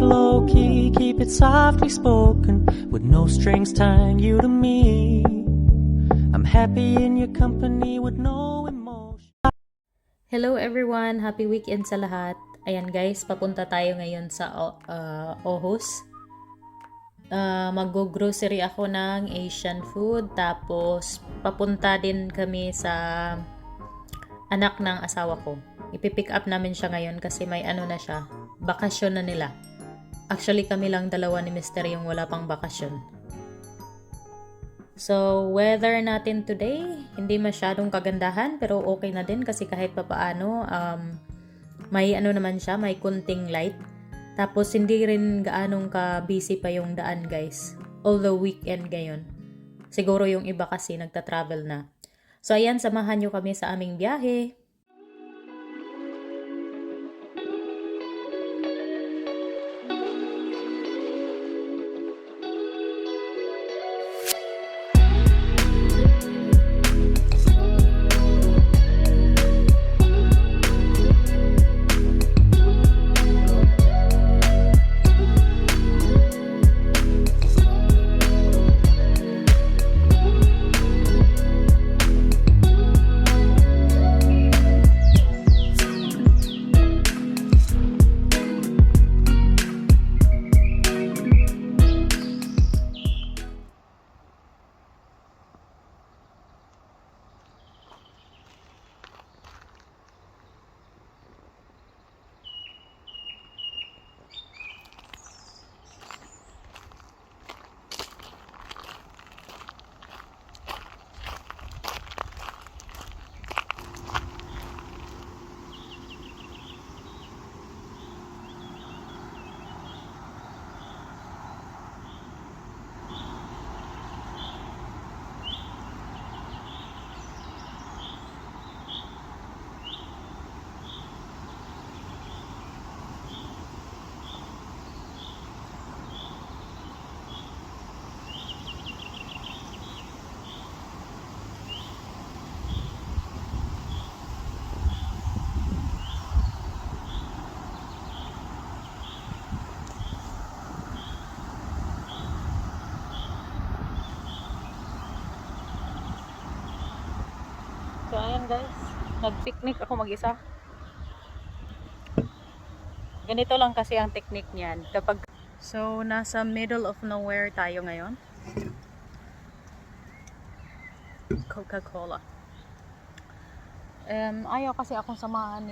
low-key, keep it softly spoken, with no strings tying you to me. I'm happy in your company with no emotion. Hello everyone! Happy weekend sa lahat. Ayan guys, papunta tayo ngayon sa Arhus. Mag-grocery ako ng Asian food. Tapos, papunta din kami sa anak ng asawa ko. Ipipick up namin siya ngayon kasi may ano na siya. Bakasyon na nila. Actually, kami lang dalawa ni Mr. yung wala pang bakasyon. So, weather natin today, hindi masyadong kagandahan pero okay na din kasi kahit papaano, may ano naman siya, may kunting light. Tapos, hindi rin gaanong ka-busy pa yung daan guys. Although weekend ngayon. Siguro yung iba kasi nagta-travel na. So, ayan, samahan nyo kami sa aming biyahe. So, ayan guys, nag-picnic ako mag-isa. Ganito lang kasi ang technique niyan. So, nasa middle of nowhere tayo ngayon. Coca-Cola. Ayaw kasi akong samahan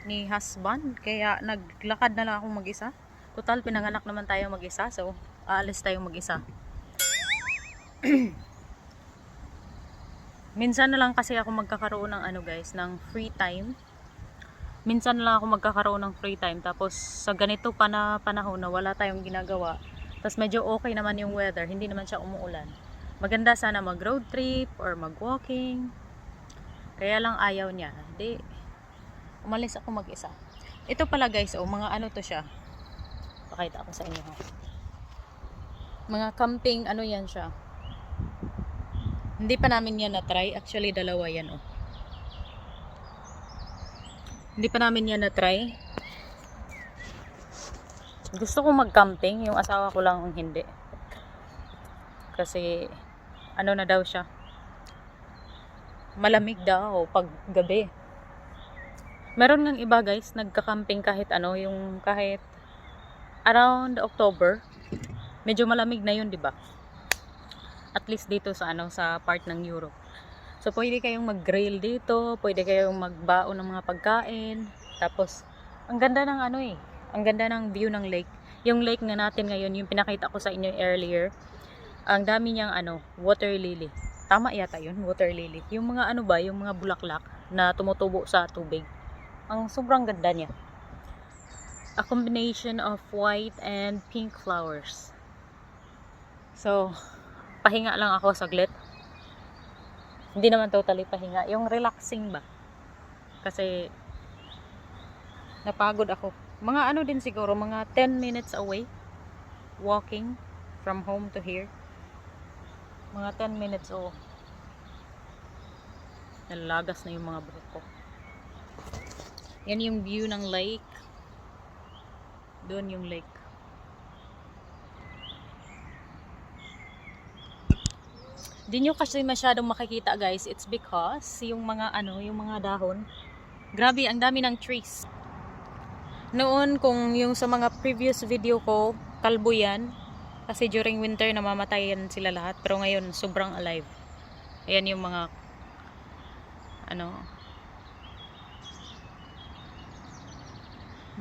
ni husband. Kaya naglakad na lang akong mag-isa. Total, pinanganak naman tayo mag-isa. So, aalis tayo mag-isa. Minsan na lang kasi ako magkakaroon ng ng free time. Minsan na lang ako magkakaroon ng free time. Tapos sa ganito panahon na wala tayong ginagawa. Tapos medyo okay naman yung weather. Hindi naman siya umuulan. Maganda sana mag road trip or mag walking. Kaya lang ayaw niya. Di, umalis ako mag-isa. Ito pala guys, mga ano to siya. Pakita ako sa inyo. Mga camping, yan siya. Hindi pa namin yan na-try. Actually, dalawa yan, Hindi pa namin yan na-try. Gusto ko mag-camping. Yung asawa ko lang hindi. Kasi, na daw siya. Malamig daw pag gabi. Meron ng iba guys, nagka-camping kahit yung kahit around October. Medyo malamig na yun, di ba? At least dito sa sa part ng Europe. So pwede kayong mag-grill dito, pwede kayong magbaon ng mga pagkain. Tapos ang ganda ng ang ganda ng view ng lake. Yung lake na natin ngayon, yung pinakita ko sa inyo earlier. Ang dami niyang water lily. Tama yata 'yun, water lily. Yung mga yung mga bulaklak na tumutubo sa tubig. Ang sobrang ganda niya. A combination of white and pink flowers. So pahinga lang ako saglit. Hindi naman totally pahinga. Yung relaxing ba? Kasi napagod ako. Mga din siguro, mga 10 minutes away. Walking from home to here. Mga 10 minutes nalalagas na yung mga buhok ko. Yan yung view ng lake. Doon yung lake. Di nyo kasi masyadong makikita guys. It's because yung mga yung mga dahon. Grabe, ang dami ng trees. Noon kung yung sa mga previous video ko, kalbo yan. Kasi during winter namamatayan sila lahat. Pero ngayon sobrang alive. Ayan yung mga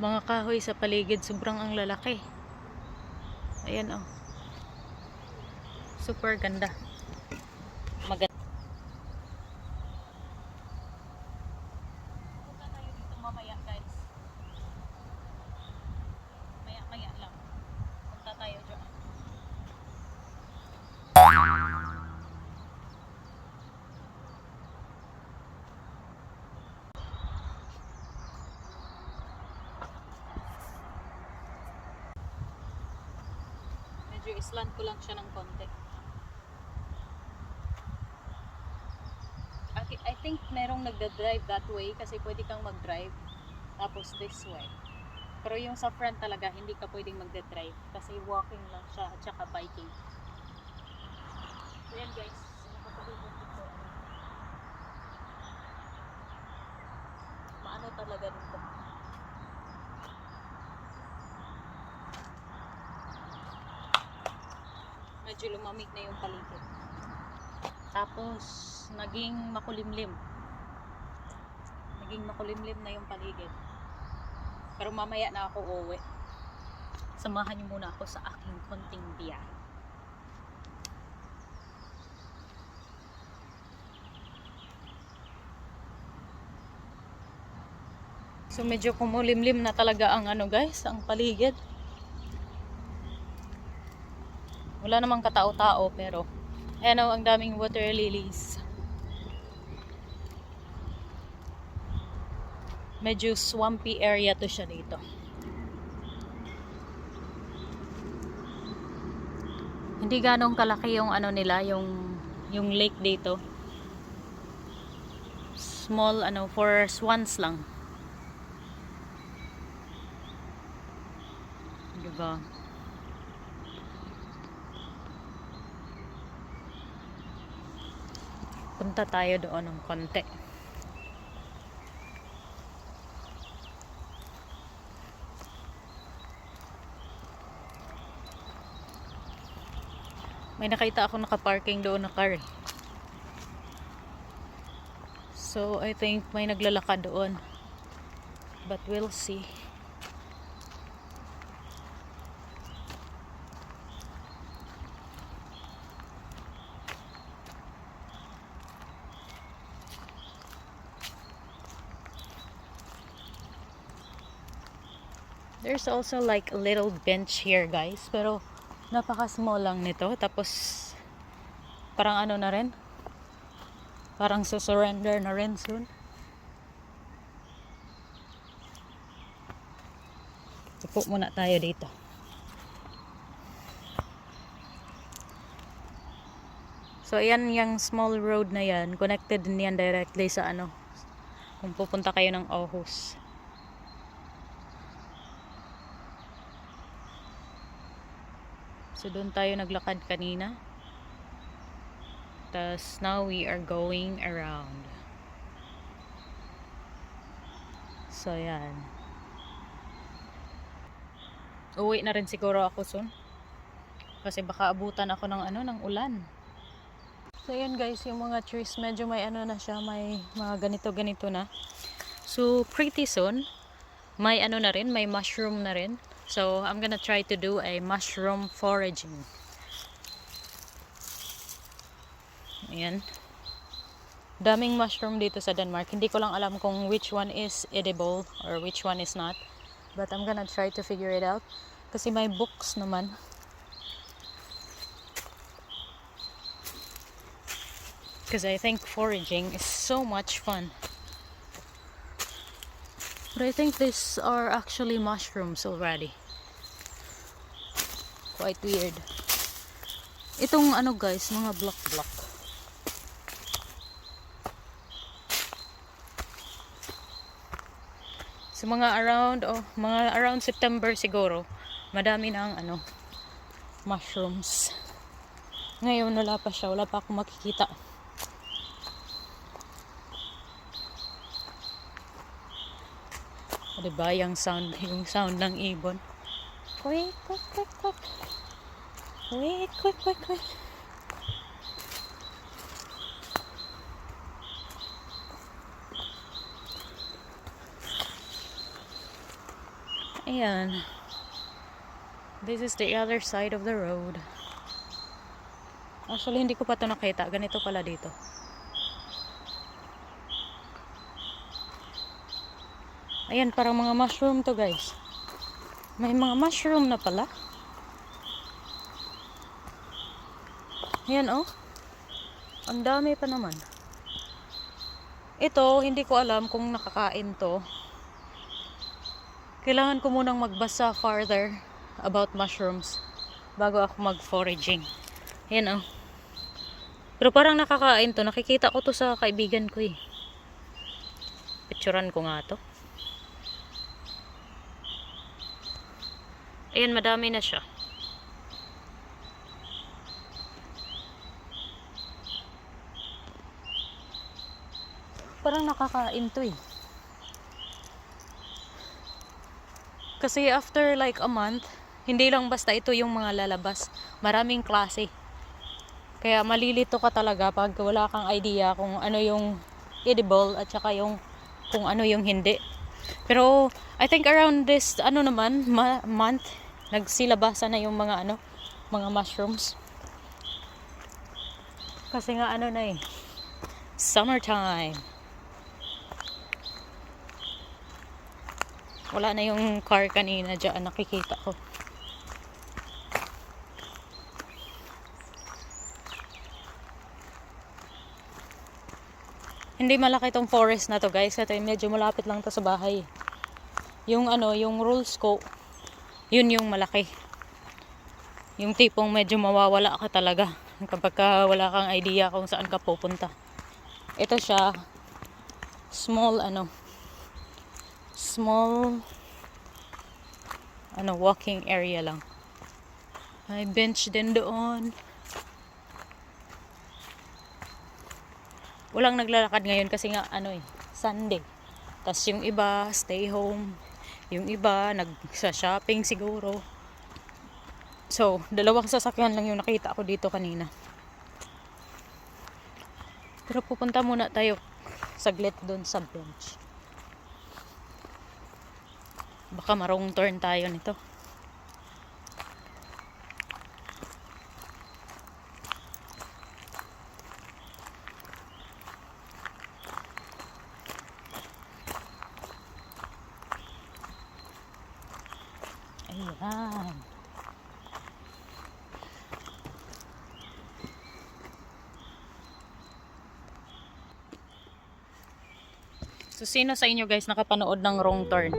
mga kahoy sa paligid. Sobrang ang lalaki. Ayan oh. Super ganda. Maganda. Punta tayo dito mamaya guys. Maya lang. Punta tayo dyan. Medyo islant ko lang siya ng konti. I think merong nagda-drive that way kasi pwede kang mag-drive tapos this way. Pero yung sa front talaga hindi ka pwedeng magda-drive kasi walking lang siya at saka biking. So yan guys, nakapalibot dito. Maano talaga dito. Medyo lumamig na yung paligid. Tapos naging makulimlim. Naging makulimlim na yung paligid. Pero mamaya na ako uuwi. Samahan niyo muna ako sa aking konting biyahe. So medyo kumulimlim na talaga ang guys, ang paligid. Wala namang katao-tao pero ayan o, ang daming water lilies. Medyo swampy area to siya dito. Hindi ganong kalaki yung nila, yung lake dito. Small for swans lang. Diba? Punta tayo doon ng konti. May nakita ako nakaparking doon na car. So I think may naglalakad doon. But we'll see. There's also like a little bench here guys, pero napaka-small lang nito. Tapos parang na rin, parang surrender na rin soon. Upo muna tayo dito. So ayan, yung small road na yan, connected din yan directly sa kung pupunta kayo ng Arhus. So doon tayo naglakad kanina. Tapos now we are going around. So yan. Uwi na rin siguro ako soon. Kasi baka abutan ako ng ng ulan. So yan guys, yung mga trees medyo may na siya, may mga ganito na. So pretty soon may na rin, may mushroom na rin. So I'm gonna try to do a mushroom foraging. Ayan. Daming mushroom dito sa Denmark. Hindi ko lang alam kung which one is edible or which one is not. But I'm gonna try to figure it out. Kasi may books naman. Because I think foraging is so much fun. But I think these are actually mushrooms already. Quite weird. Itong guys, mga block. So mga around September siguro, madami na ang mushrooms. Ngayon wala pa siya, wala pa akong makikita. Diba yung sound ng ibon. Quick, quick, quick, quick. Quick, quick, quick, quick. Ayan. This is the other side of the road. Actually, hindi ko pa ito nakita. Ganito pala dito. Ayan, parang mga mushroom to, guys. May mga mushroom na pala. Ayan, oh. Ang dami pa naman. Ito, hindi ko alam kung nakakain to. Kailangan ko munang magbasa farther about mushrooms bago ako mag-foraging. Ayan, oh. Pero parang nakakain to. Nakikita ko to sa kaibigan ko, eh. Picturean ko nga to. Ayan, madami na siya. Parang nakakain to, eh. Kasi after like a month, hindi lang basta ito yung mga lalabas. Maraming klase. Kaya malilito ka talaga pag wala kang idea kung ano yung edible at saka yung kung ano yung hindi. Pero I think around this month, nagsilabasan na yung mga mga mushrooms. Kasi nga na eh, summertime. Wala na yung car kanina dyan, nakikita ko. Hindi malaki tong forest na to, guys. Kasi medyo malapit lang to sa bahay. Yung yung rules ko, yun yung malaki. Yung tipong medyo mawawala ka talaga kapag wala kang idea kung saan ka pupunta. Ito siya, small walking area lang. May bench din doon. Walang naglalakad ngayon kasi nga Sunday. Tas yung iba stay home, yung iba nagsa-shopping siguro. So, dalawang sasakyan lang yung nakita ko dito kanina. Pero pupunta muna tayo saglit doon sa bench. Baka marong turn tayo nito. Ayan. So, sino sa inyo guys nakapanood ng wrong turn?